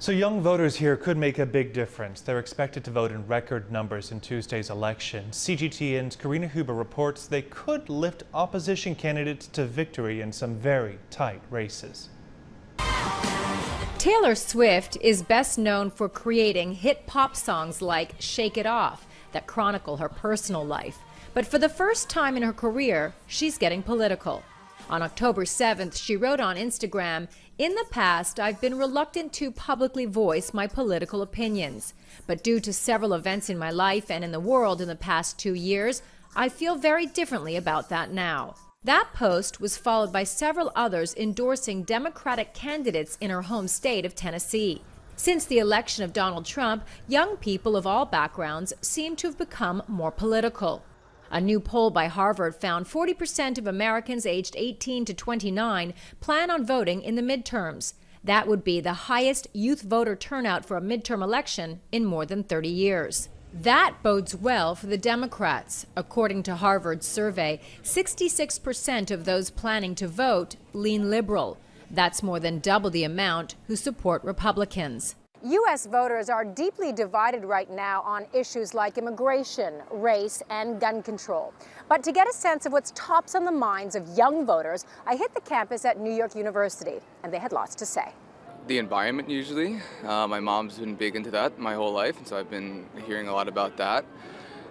So young voters here could make a big difference. They're expected to vote in record numbers in Tuesday's election. CGTN's Karina Huber reports they could lift opposition candidates to victory in some very tight races. Taylor Swift is best known for creating hit pop songs like Shake It Off that chronicle her personal life. But for the first time in her career, she's getting political. On October 7th, she wrote on Instagram, "In the past, I've been reluctant to publicly voice my political opinions. But due to several events in my life and in the world in the past 2 years, I feel very differently about that now." That post was followed by several others endorsing Democratic candidates in her home state of Tennessee. Since the election of Donald Trump, young people of all backgrounds seem to have become more political. A new poll by Harvard found 40% of Americans aged 18 to 29 plan on voting in the midterms. That would be the highest youth voter turnout for a midterm election in more than 30 years. That bodes well for the Democrats. According to Harvard's survey, 66% of those planning to vote lean liberal. That's more than double the amount who support Republicans. U.S. voters are deeply divided right now on issues like immigration, race, and gun control. But to get a sense of what's tops on the minds of young voters, I hit the campus at New York University, and they had lots to say. The environment, usually. My mom's been big into that my whole life, and so I've been hearing a lot about that.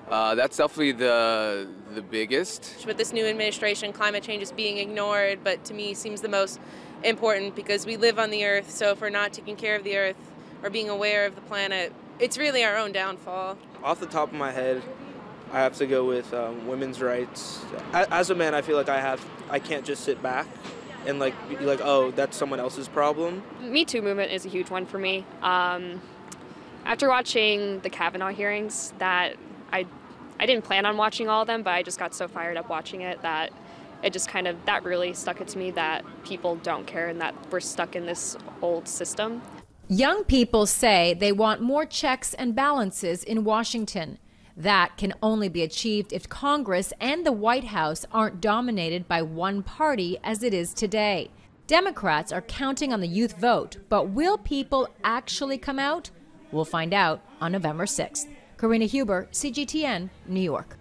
That's definitely the biggest. With this new administration, climate change is being ignored, but to me seems the most important because we live on the Earth, so if we're not taking care of the Earth or being aware of the planet, it's really our own downfall. Off the top of my head, I have to go with women's rights. As a man, I feel like I can't just sit back and be like, oh, that's someone else's problem. Me Too movement is a huge one for me. After watching the Kavanaugh hearings, that I didn't plan on watching all of them, but I just got so fired up watching it that it just that really stuck it to me that people don't care and that we're stuck in this old system. Young people say they want more checks and balances in Washington. That can only be achieved if Congress and the White House aren't dominated by one party as it is today. Democrats are counting on the youth vote, but will people actually come out? We'll find out on November 6th. Karina Huber, CGTN, New York.